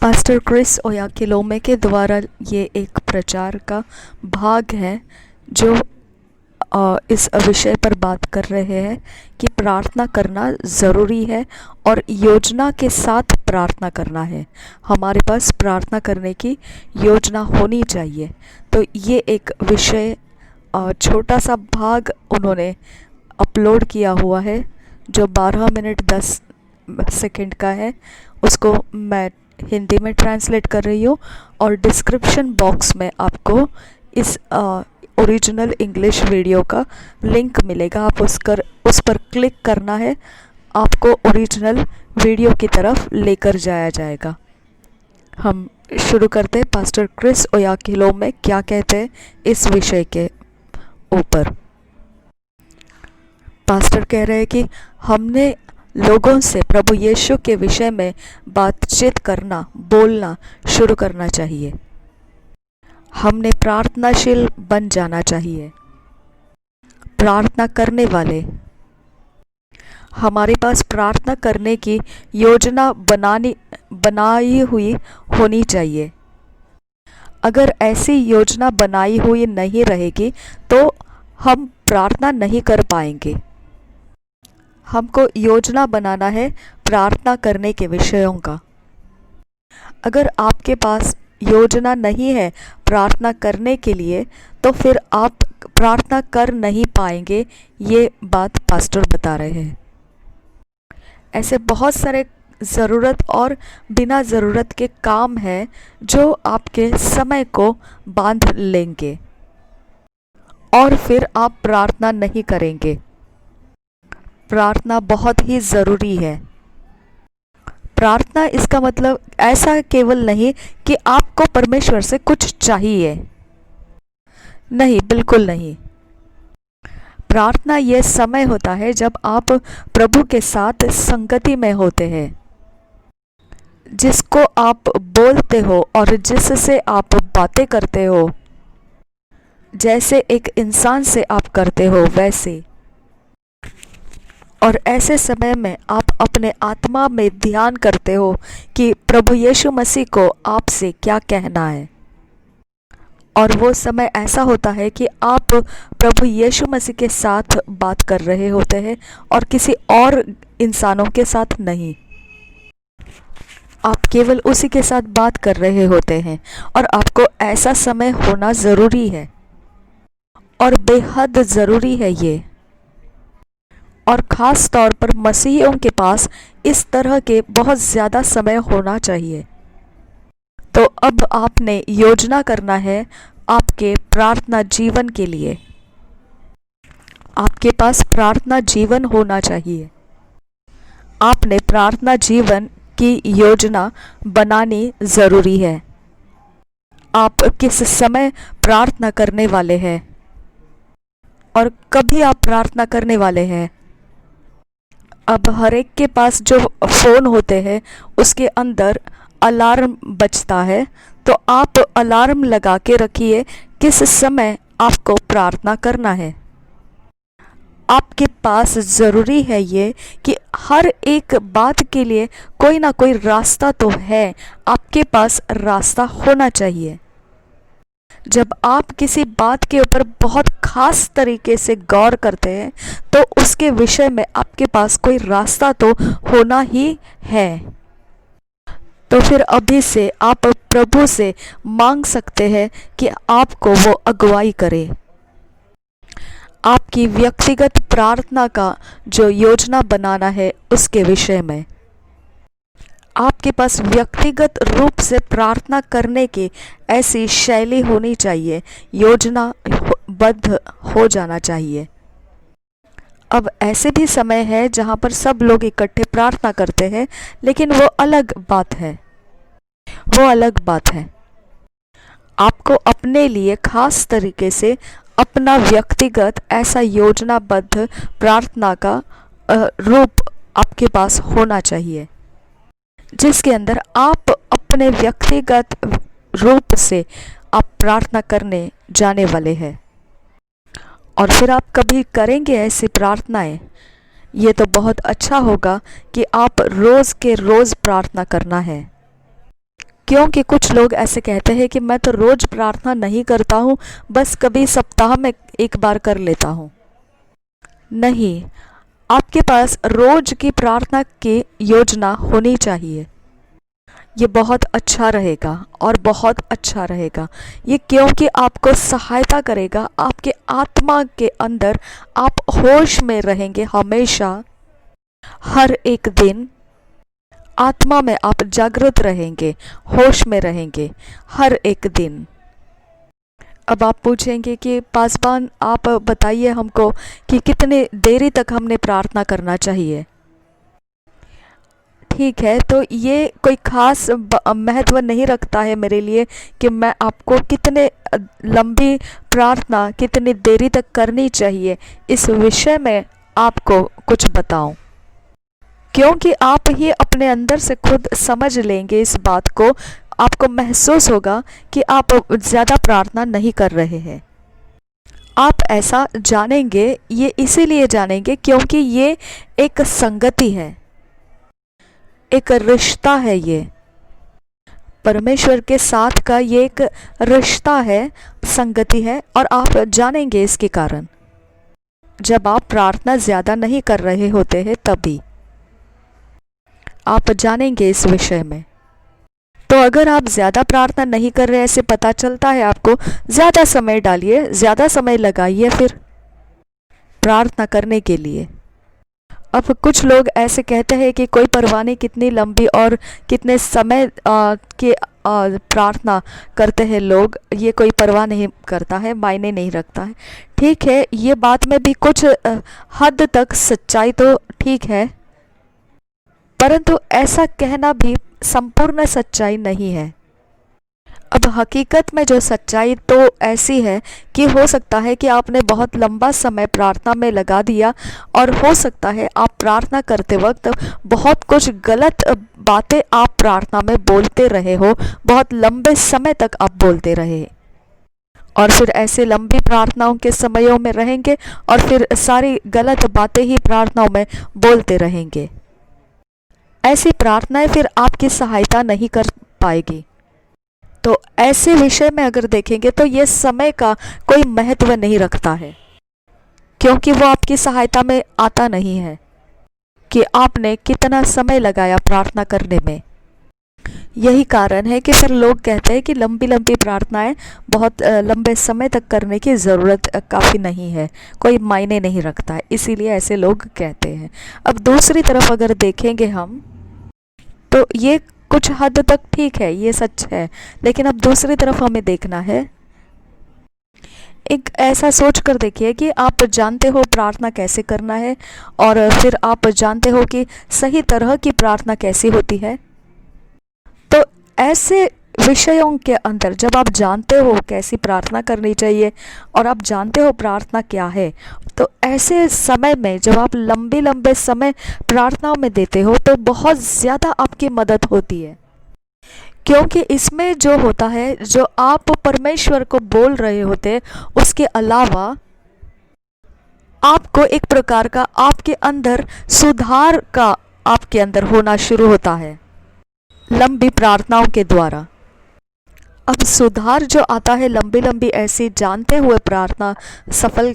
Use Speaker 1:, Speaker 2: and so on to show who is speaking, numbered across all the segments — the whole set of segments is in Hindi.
Speaker 1: पास्टर क्रिस ओयाखिलोमे के द्वारा ये एक प्रचार का भाग है जो इस विषय पर बात कर रहे हैं कि प्रार्थना करना ज़रूरी है और योजना के साथ प्रार्थना करना है। हमारे पास प्रार्थना करने की योजना होनी चाहिए। तो ये एक विषय छोटा सा भाग उन्होंने अपलोड किया हुआ है जो 12 मिनट 10 सेकंड का है। उसको मैं हिंदी में ट्रांसलेट कर रही हूँ और डिस्क्रिप्शन बॉक्स में आपको इस ओरिजिनल इंग्लिश वीडियो का लिंक मिलेगा। आप उस पर क्लिक करना है, आपको ओरिजिनल वीडियो की तरफ लेकर जाया जाएगा। हम शुरू करते हैं। पास्टर क्रिस ओयाखिलोमे क्या कहते हैं इस विषय के ऊपर। पास्टर कह रहे हैं कि हमने लोगों से प्रभु यीशु के विषय में बातचीत करना, बोलना शुरू करना चाहिए। हमने प्रार्थनाशील बन जाना चाहिए। प्रार्थना करने वाले, हमारे पास प्रार्थना करने की योजना बनाई हुई होनी चाहिए। अगर ऐसी योजना बनाई हुई नहीं रहेगी तो हम प्रार्थना नहीं कर पाएंगे। हमको योजना बनाना है प्रार्थना करने के विषयों का। अगर आपके पास योजना नहीं है प्रार्थना करने के लिए तो फिर आप प्रार्थना कर नहीं पाएंगे। ये बात पास्टर बता रहे हैं। ऐसे बहुत सारे ज़रूरत और बिना ज़रूरत के काम हैं जो आपके समय को बांध लेंगे और फिर आप प्रार्थना नहीं करेंगे। प्रार्थना बहुत ही ज़रूरी है। प्रार्थना इसका मतलब ऐसा केवल नहीं कि आपको परमेश्वर से कुछ चाहिए, नहीं, बिल्कुल नहीं। प्रार्थना ये समय होता है जब आप प्रभु के साथ संगति में होते हैं, जिसको आप बोलते हो और जिससे आप बातें करते हो, जैसे एक इंसान से आप करते हो वैसे। और ऐसे समय में आप अपने आत्मा में ध्यान करते हो कि प्रभु यीशु मसीह को आपसे क्या कहना है। और वो समय ऐसा होता है कि आप प्रभु यीशु मसीह के साथ बात कर रहे होते हैं और किसी और इंसानों के साथ नहीं। आप केवल उसी के साथ बात कर रहे होते हैं और आपको ऐसा समय होना ज़रूरी है और बेहद ज़रूरी है ये। और ख़ास तौर पर मसीहियों के पास इस तरह के बहुत ज़्यादा समय होना चाहिए। तो अब आपने योजना करना है आपके प्रार्थना जीवन के लिए। आपके पास प्रार्थना जीवन होना चाहिए। आपने प्रार्थना जीवन की योजना बनानी ज़रूरी है। आप किस समय प्रार्थना करने वाले हैं और कभी आप प्रार्थना करने वाले हैं। अब हर एक के पास जो फ़ोन होते हैं उसके अंदर अलार्म बजता है, तो आप अलार्म लगा के रखिए किस समय आपको प्रार्थना करना है। आपके पास ज़रूरी है ये कि हर एक बात के लिए कोई ना कोई रास्ता तो है, आपके पास रास्ता होना चाहिए। जब आप किसी बात के ऊपर बहुत ख़ास तरीके से गौर करते हैं तो उसके विषय में आपके पास कोई रास्ता तो होना ही है। तो फिर अभी से आप प्रभु से मांग सकते हैं कि आपको वो अगुवाई करे। आपकी व्यक्तिगत प्रार्थना का जो योजना बनाना है उसके विषय में आपके पास व्यक्तिगत रूप से प्रार्थना करने की ऐसी शैली होनी चाहिए, योजनाबद्ध हो जाना चाहिए। अब ऐसे भी समय है जहाँ पर सब लोग इकट्ठे प्रार्थना करते हैं, लेकिन वो अलग बात है, वो अलग बात है। आपको अपने लिए खास तरीके से अपना व्यक्तिगत ऐसा योजनाबद्ध प्रार्थना का रूप आपके पास होना चाहिए, जिसके अंदर आप अपने व्यक्तिगत रूप से आप प्रार्थना करने जाने वाले हैं। और फिर आप कभी करेंगे ऐसी प्रार्थनाएं, ये तो बहुत अच्छा होगा कि आप रोज़ के रोज़ प्रार्थना करना है। क्योंकि कुछ लोग ऐसे कहते हैं कि मैं तो रोज प्रार्थना नहीं करता हूँ, बस कभी सप्ताह में एक बार कर लेता हूँ। नहीं, आपके पास रोज की प्रार्थना की योजना होनी चाहिए। ये बहुत अच्छा रहेगा और बहुत अच्छा रहेगा ये, क्योंकि आपको सहायता करेगा। आपके आत्मा के अंदर आप होश में रहेंगे हमेशा, हर एक दिन आत्मा में आप जागृत रहेंगे, होश में रहेंगे हर एक दिन। अब आप पूछेंगे कि पासवान आप बताइए हमको कि कितने देरी तक हमने प्रार्थना करना चाहिए। ठीक है, तो ये कोई खास महत्व नहीं रखता है मेरे लिए कि मैं आपको कितने लंबी प्रार्थना कितनी देरी तक करनी चाहिए इस विषय में आपको कुछ बताऊं, क्योंकि आप ही अपने अंदर से खुद समझ लेंगे इस बात को। आपको महसूस होगा कि आप ज़्यादा प्रार्थना नहीं कर रहे हैं। आप ऐसा जानेंगे, ये इसीलिए जानेंगे क्योंकि ये एक संगति है, एक रिश्ता है। ये परमेश्वर के साथ का ये एक रिश्ता है, संगति है, और आप जानेंगे इसके कारण जब आप प्रार्थना ज़्यादा नहीं कर रहे होते हैं, तभी आप जानेंगे इस विषय में। तो अगर आप ज़्यादा प्रार्थना नहीं कर रहे, ऐसे पता चलता है आपको, ज़्यादा समय डालिए, ज़्यादा समय लगाइए फिर प्रार्थना करने के लिए। अब कुछ लोग ऐसे कहते हैं कि कोई परवाह नहीं कितनी लंबी और कितने समय के प्रार्थना करते हैं लोग, ये कोई परवाह नहीं करता है, मायने नहीं रखता है। ठीक है, ये बात में भी कुछ हद तक सच्चाई तो ठीक है, परंतु ऐसा कहना भी संपूर्ण सच्चाई नहीं है। अब हकीकत में जो सच्चाई तो ऐसी है कि हो सकता है कि आपने बहुत लंबा समय प्रार्थना में लगा दिया और हो सकता है आप प्रार्थना करते वक्त बहुत कुछ गलत बातें आप प्रार्थना में बोलते रहे हो, बहुत लंबे समय तक आप बोलते रहे, और फिर ऐसे लंबी प्रार्थनाओं के समयों में रहेंगे और फिर सारी गलत बातें ही प्रार्थनाओं में बोलते रहेंगे। ऐसी प्रार्थनाएं फिर आपकी सहायता नहीं कर पाएगी। तो ऐसे विषय में अगर देखेंगे तो ये समय का कोई महत्व नहीं रखता है, क्योंकि वो आपकी सहायता में आता नहीं है कि आपने कितना समय लगाया प्रार्थना करने में। यही कारण है कि फिर लोग कहते हैं कि लंबी लंबी प्रार्थनाएं बहुत लंबे समय तक करने की ज़रूरत काफ़ी नहीं है, कोई मायने नहीं रखता है, इसीलिए ऐसे लोग कहते हैं। अब दूसरी तरफ अगर देखेंगे हम तो ये कुछ हद तक ठीक है, ये सच है, लेकिन अब दूसरी तरफ हमें देखना है। एक ऐसा सोच कर देखिए कि आप जानते हो प्रार्थना कैसे करना है और फिर आप जानते हो कि सही तरह की प्रार्थना कैसी होती है। तो ऐसे विषयों के अंदर जब आप जानते हो कैसी प्रार्थना करनी चाहिए और आप जानते हो प्रार्थना क्या है, तो ऐसे समय में जब आप लंबे लंबे समय प्रार्थनाओं में देते हो तो बहुत ज़्यादा आपकी मदद होती है, क्योंकि इसमें जो होता है, जो आप परमेश्वर को बोल रहे होते, उसके अलावा आपको एक प्रकार का आपके अंदर सुधार का आपके अंदर होना शुरू होता है लंबी प्रार्थनाओं के द्वारा। अब सुधार जो आता है लंबी लंबी ऐसी जानते हुए प्रार्थना, सफल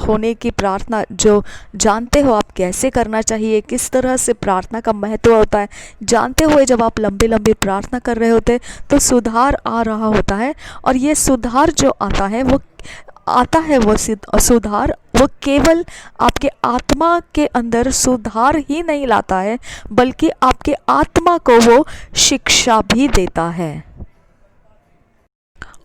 Speaker 1: होने की प्रार्थना, जो जानते हो आप कैसे करना चाहिए, किस तरह से प्रार्थना का महत्व होता है, जानते हुए जब आप लंबी लंबी प्रार्थना कर रहे होते तो सुधार आ रहा होता है। और ये सुधार जो आता है वो सुधार वो केवल आपके आत्मा के अंदर सुधार ही नहीं लाता है, बल्कि आपके आत्मा को वो शिक्षा भी देता है।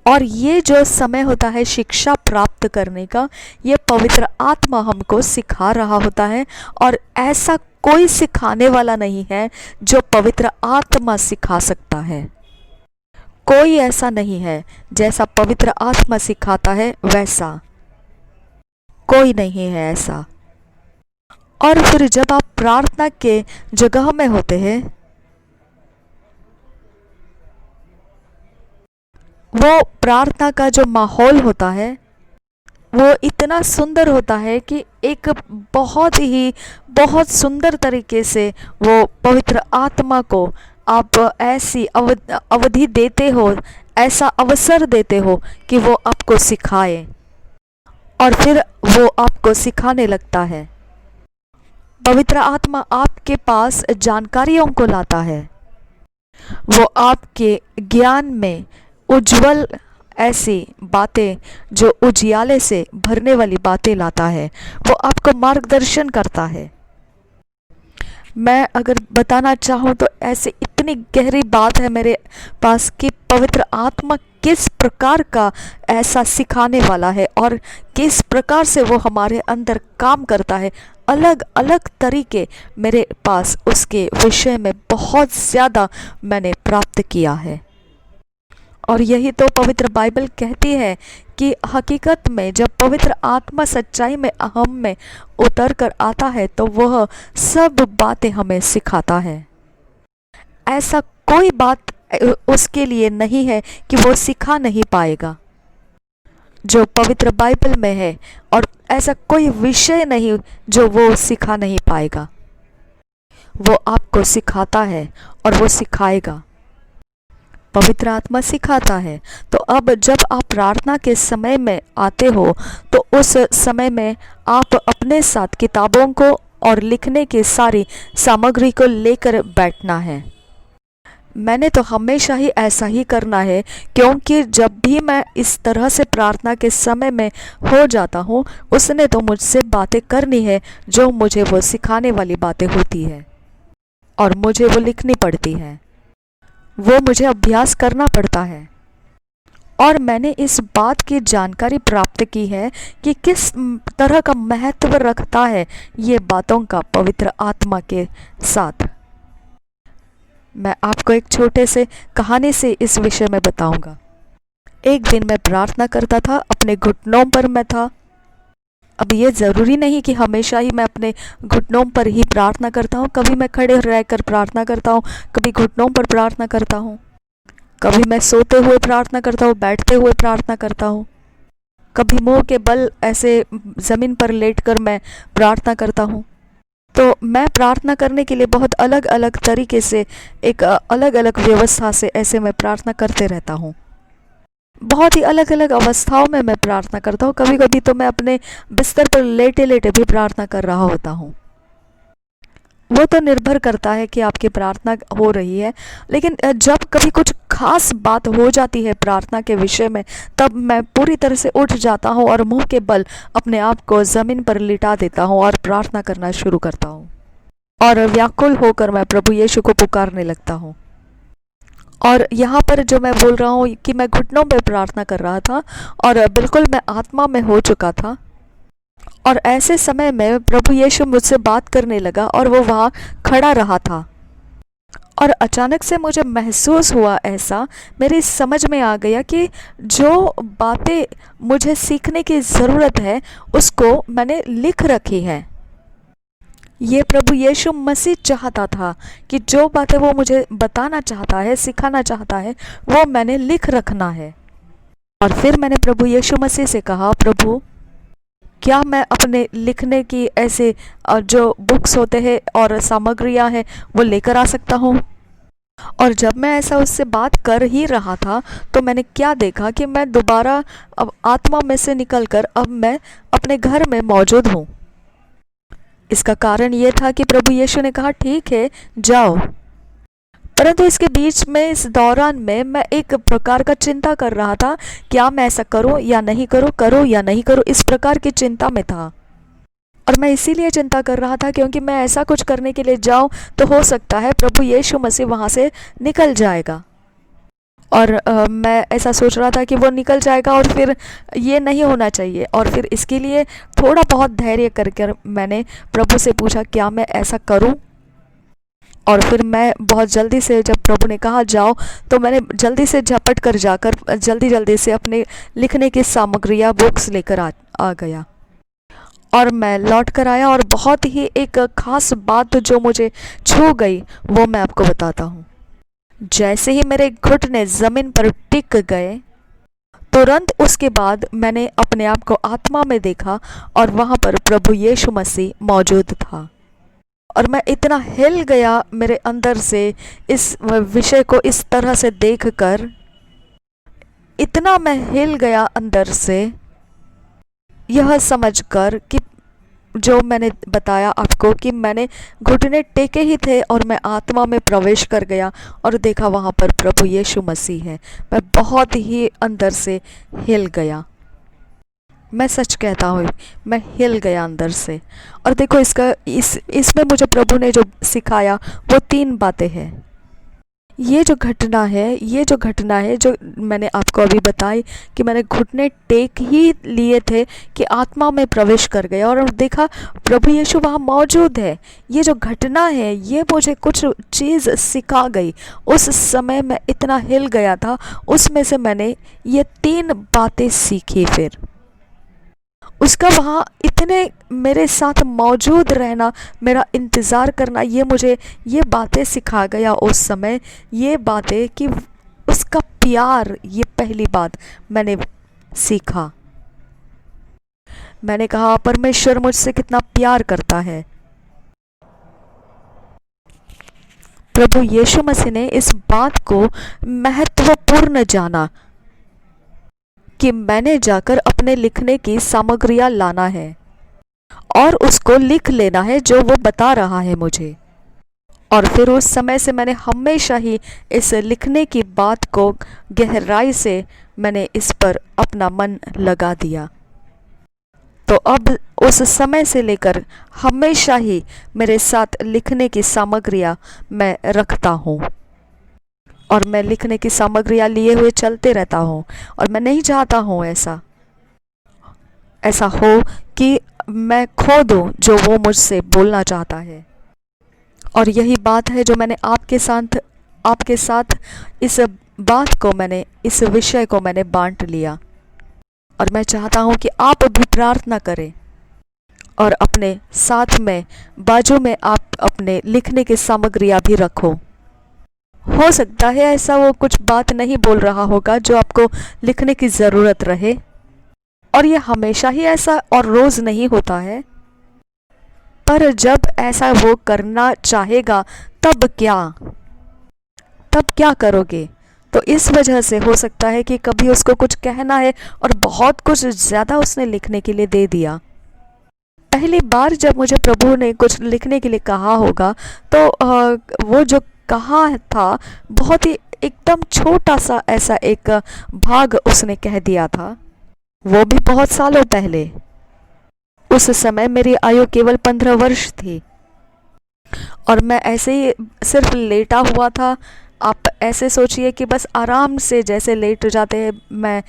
Speaker 1: और ये जो समय होता है शिक्षा प्राप्त करने का, ये पवित्र आत्मा हमको सिखा रहा होता है, और ऐसा कोई सिखाने वाला नहीं है जो पवित्र आत्मा सिखा सकता है। कोई ऐसा नहीं है जैसा पवित्र आत्मा सिखाता है, वैसा कोई नहीं है ऐसा। और फिर जब आप प्रार्थना के जगह में होते हैं, वो प्रार्थना का जो माहौल होता है वो इतना सुंदर होता है कि एक बहुत सुंदर तरीके से वो पवित्र आत्मा को आप ऐसी अवधि देते हो, ऐसा अवसर देते हो कि वो आपको सिखाए, और फिर वो आपको सिखाने लगता है। पवित्र आत्मा आपके पास जानकारियों को लाता है। वो आपके ज्ञान में उज्जवल ऐसी बातें, जो उजियाले से भरने वाली बातें लाता है। वो आपको मार्गदर्शन करता है। मैं अगर बताना चाहूँ तो ऐसी इतनी गहरी बात है मेरे पास कि पवित्र आत्मा किस प्रकार का ऐसा सिखाने वाला है और किस प्रकार से वो हमारे अंदर काम करता है। अलग अलग तरीके मेरे पास उसके विषय में बहुत ज़्यादा मैंने प्राप्त किया है। और यही तो पवित्र बाइबल कहती है कि हकीकत में जब पवित्र आत्मा सच्चाई में हम में उतर कर आता है तो वह सब बातें हमें सिखाता है। ऐसा कोई बात उसके लिए नहीं है कि वो सिखा नहीं पाएगा जो पवित्र बाइबल में है, और ऐसा कोई विषय नहीं जो वो सिखा नहीं पाएगा। वो आपको सिखाता है और वो सिखाएगा। पवित्र आत्मा सिखाता है। तो अब जब आप प्रार्थना के समय में आते हो तो उस समय में आप अपने साथ किताबों को और लिखने की सारी सामग्री को लेकर बैठना है। मैंने तो हमेशा ही ऐसा ही करना है, क्योंकि जब भी मैं इस तरह से प्रार्थना के समय में हो जाता हूँ, उसने तो मुझसे बातें करनी है जो मुझे वो सिखाने वाली बातें होती है, और मुझे वो लिखनी पड़ती है, वो मुझे अभ्यास करना पड़ता है। और मैंने इस बात की जानकारी प्राप्त की है कि किस तरह का महत्व रखता है ये बातों का पवित्र आत्मा के साथ। मैं आपको एक छोटे से कहानी से इस विषय में बताऊंगा। एक दिन मैं प्रार्थना करता था, अपने घुटनों पर मैं था। अब ये ज़रूरी नहीं कि हमेशा ही मैं अपने घुटनों पर ही प्रार्थना करता हूँ। कभी मैं खड़े रहकर प्रार्थना करता हूँ, कभी घुटनों पर प्रार्थना करता हूँ, कभी मैं सोते हुए प्रार्थना करता हूँ, बैठते हुए प्रार्थना करता हूँ, कभी मुंह के बल ऐसे ज़मीन पर लेटकर मैं प्रार्थना करता हूँ। तो मैं प्रार्थना करने के लिए बहुत अलग अलग तरीके से, एक अलग अलग व्यवस्था से ऐसे मैं प्रार्थना करते रहता हूँ। बहुत ही अलग अलग अवस्थाओं में मैं प्रार्थना करता हूँ। कभी कभी तो मैं अपने बिस्तर पर लेटे लेटे भी प्रार्थना कर रहा होता हूँ। वो तो निर्भर करता है कि आपकी प्रार्थना हो रही है। लेकिन जब कभी कुछ खास बात हो जाती है प्रार्थना के विषय में, तब मैं पूरी तरह से उठ जाता हूँ और मुंह के बल अपने आप को ज़मीन पर लिटा देता हूँ और प्रार्थना करना शुरू करता हूँ, और व्याकुल होकर मैं प्रभु यीशु को पुकारने लगता हूँ। और यहाँ पर जो मैं बोल रहा हूँ कि मैं घुटनों में प्रार्थना कर रहा था और बिल्कुल मैं आत्मा में हो चुका था, और ऐसे समय में प्रभु यीशु मुझसे बात करने लगा और वो वहाँ खड़ा रहा था। और अचानक से मुझे महसूस हुआ, ऐसा मेरी समझ में आ गया कि जो बातें मुझे सीखने की ज़रूरत है उसको मैंने लिख रखी है। ये प्रभु यीशु मसीह चाहता था कि जो बातें वो मुझे बताना चाहता है, सिखाना चाहता है, वो मैंने लिख रखना है। और फिर मैंने प्रभु यीशु मसीह से कहा, प्रभु क्या मैं अपने लिखने की ऐसे जो बुक्स होते हैं और सामग्रियां हैं वो लेकर आ सकता हूँ? और जब मैं ऐसा उससे बात कर ही रहा था तो मैंने क्या देखा कि मैं दोबारा अब आत्मा में से निकलकर अब मैं अपने घर में मौजूद हूँ। इसका कारण ये था कि प्रभु यीशु ने कहा, ठीक है जाओ। परंतु इसके बीच में, इस दौरान में मैं एक प्रकार का चिंता कर रहा था, क्या मैं ऐसा करूं या नहीं करूं या नहीं करूं, इस प्रकार की चिंता में था। और मैं इसीलिए चिंता कर रहा था क्योंकि मैं ऐसा कुछ करने के लिए जाऊं तो हो सकता है प्रभु यीशु मसीह वहां से निकल जाएगा। और मैं ऐसा सोच रहा था कि वो निकल जाएगा और फिर ये नहीं होना चाहिए। और फिर इसके लिए थोड़ा बहुत धैर्य करके मैंने प्रभु से पूछा, क्या मैं ऐसा करूं? और फिर मैं बहुत जल्दी से, जब प्रभु ने कहा जाओ, तो मैंने जल्दी से झपट कर जाकर जल्दी से अपने लिखने की सामग्रियाँ, बुक्स लेकर आ गया। और मैं लौट कर आया और बहुत ही एक ख़ास बात जो मुझे छू गई वो मैं आपको बताता हूँ। जैसे ही मेरे घुटने ज़मीन पर टिक गए, तुरंत उसके बाद मैंने अपने आप को आत्मा में देखा और वहाँ पर प्रभु यीशु मसीह मौजूद था। और मैं इतना हिल गया मेरे अंदर से इस विषय को इस तरह से देखकर, इतना मैं हिल गया अंदर से यह समझकर कि जो मैंने बताया आपको कि मैंने घुटने टेके ही थे और मैं आत्मा में प्रवेश कर गया और देखा वहाँ पर प्रभु यीशु मसीह है। मैं बहुत ही अंदर से हिल गया, मैं सच कहता हूँ, मैं हिल गया अंदर से। और देखो इसमें मुझे प्रभु ने जो सिखाया वो 3 बातें हैं। ये जो घटना है जो मैंने आपको अभी बताई कि मैंने घुटने टेक ही लिए थे कि आत्मा में प्रवेश कर गया और देखा प्रभु यीशु वहाँ मौजूद है। ये जो घटना है ये मुझे कुछ चीज़ सिखा गई। उस समय मैं इतना हिल गया था, उसमें से मैंने ये 3 बातें सीखी। फिर उसका वहाँ इतने मेरे साथ मौजूद रहना, मेरा इंतज़ार करना, ये मुझे ये बातें सिखा गया उस समय। ये बातें कि उसका प्यार, ये पहली बात मैंने सीखा। मैंने कहा परमेश्वर मुझसे कितना प्यार करता है। प्रभु यीशु मसीह ने इस बात को महत्वपूर्ण जाना कि मैंने जाकर अपने लिखने की सामग्रियां लाना है और उसको लिख लेना है जो वो बता रहा है मुझे। और फिर उस समय से मैंने हमेशा ही इस लिखने की बात को गहराई से मैंने इस पर अपना मन लगा दिया। तो अब उस समय से लेकर हमेशा ही मेरे साथ लिखने की सामग्रियां मैं रखता हूँ और मैं लिखने की सामग्रियां लिए हुए चलते रहता हूँ। और मैं नहीं चाहता हूँ ऐसा हो कि मैं खो दूँ जो वो मुझसे बोलना चाहता है। और यही बात है जो मैंने आपके साथ इस बात को इस विषय को मैंने बांट लिया। और मैं चाहता हूँ कि आप भी प्रार्थना करें और अपने साथ में बाजू में आप अपने लिखने की सामग्रियां भी रखो। हो सकता है ऐसा वो कुछ बात नहीं बोल रहा होगा जो आपको लिखने की ज़रूरत रहे, और ये हमेशा ही ऐसा और रोज़ नहीं होता है। पर जब ऐसा वो करना चाहेगा तब क्या करोगे? तो इस वजह से हो सकता है कि कभी उसको कुछ कहना है और बहुत कुछ ज़्यादा उसने लिखने के लिए दे दिया। पहली बार जब मुझे प्रभु ने कुछ लिखने के लिए कहा होगा तो वो जो कहा था बहुत ही एकदम छोटा सा ऐसा एक भाग उसने कह दिया था, वो भी बहुत सालों पहले। उस समय मेरी आयु केवल 15 वर्ष थी और मैं ऐसे ही सिर्फ लेटा हुआ था। आप ऐसे सोचिए कि बस आराम से जैसे लेट जाते हैं, मैं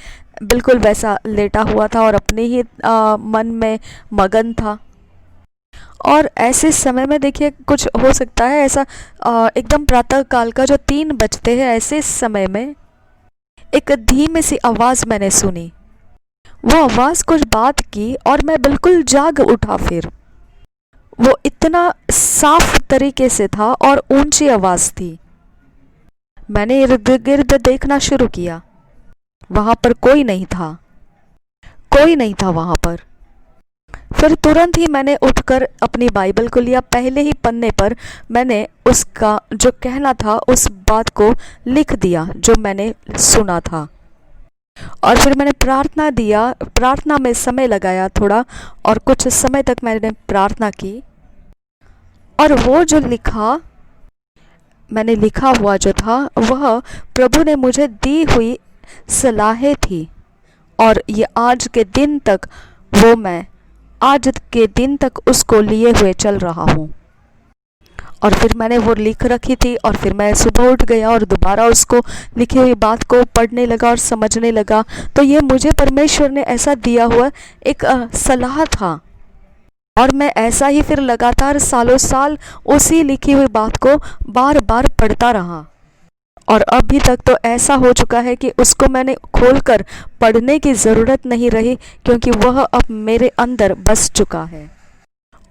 Speaker 1: बिल्कुल वैसा लेटा हुआ था और अपने ही मन में मगन था। और ऐसे समय में देखिए कुछ हो सकता है ऐसा, एकदम प्रातः काल का जो 3 बजते हैं, ऐसे समय में एक धीमी सी आवाज़ मैंने सुनी। वो आवाज़ कुछ बात की और मैं बिल्कुल जाग उठा। फिर वो इतना साफ तरीके से था और ऊंची आवाज़ थी। मैंने इर्द गिर्द देखना शुरू किया, वहाँ पर कोई नहीं था वहाँ पर। फिर तुरंत ही मैंने उठकर अपनी बाइबल को लिया। पहले ही पन्ने पर मैंने उसका जो कहना था उस बात को लिख दिया जो मैंने सुना था। और फिर मैंने प्रार्थना में समय लगाया थोड़ा, और कुछ समय तक मैंने प्रार्थना की। और वो जो मैंने लिखा हुआ जो था वह प्रभु ने मुझे दी हुई सलाहें थी। और ये आज के दिन तक उसको लिए हुए चल रहा हूँ। और फिर मैंने वो लिख रखी थी और फिर मैं सुबह उठ गया और दोबारा उसको लिखी हुई बात को पढ़ने लगा और समझने लगा। तो ये मुझे परमेश्वर ने ऐसा दिया हुआ एक सलाह था, और मैं ऐसा ही फिर लगातार सालों साल उसी लिखी हुई बात को बार बार पढ़ता रहा। और अभी तक तो ऐसा हो चुका है कि उसको मैंने खोलकर पढ़ने की ज़रूरत नहीं रही, क्योंकि वह अब मेरे अंदर बस चुका है।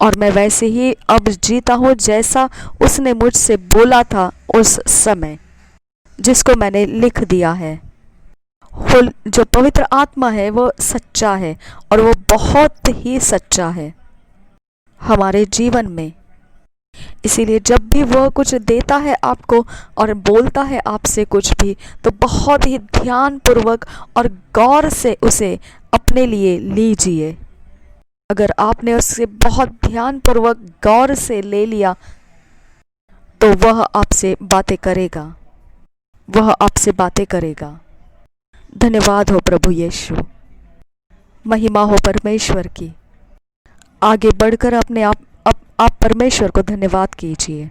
Speaker 1: और मैं वैसे ही अब जीता हूँ जैसा उसने मुझसे बोला था उस समय, जिसको मैंने लिख दिया है। जो पवित्र आत्मा है वो सच्चा है, और वो बहुत ही सच्चा है हमारे जीवन में। इसीलिए जब भी वह कुछ देता है आपको और बोलता है आपसे कुछ भी, तो बहुत ही ध्यानपूर्वक और गौर से उसे अपने लिए लीजिए। अगर आपने उससे बहुत ध्यानपूर्वक गौर से ले लिया तो वह आपसे बातें करेगा, वह आपसे बातें करेगा। धन्यवाद हो प्रभु यीशु, महिमा हो परमेश्वर की। आगे बढ़कर अपने आप परमेश्वर को धन्यवाद कीजिए।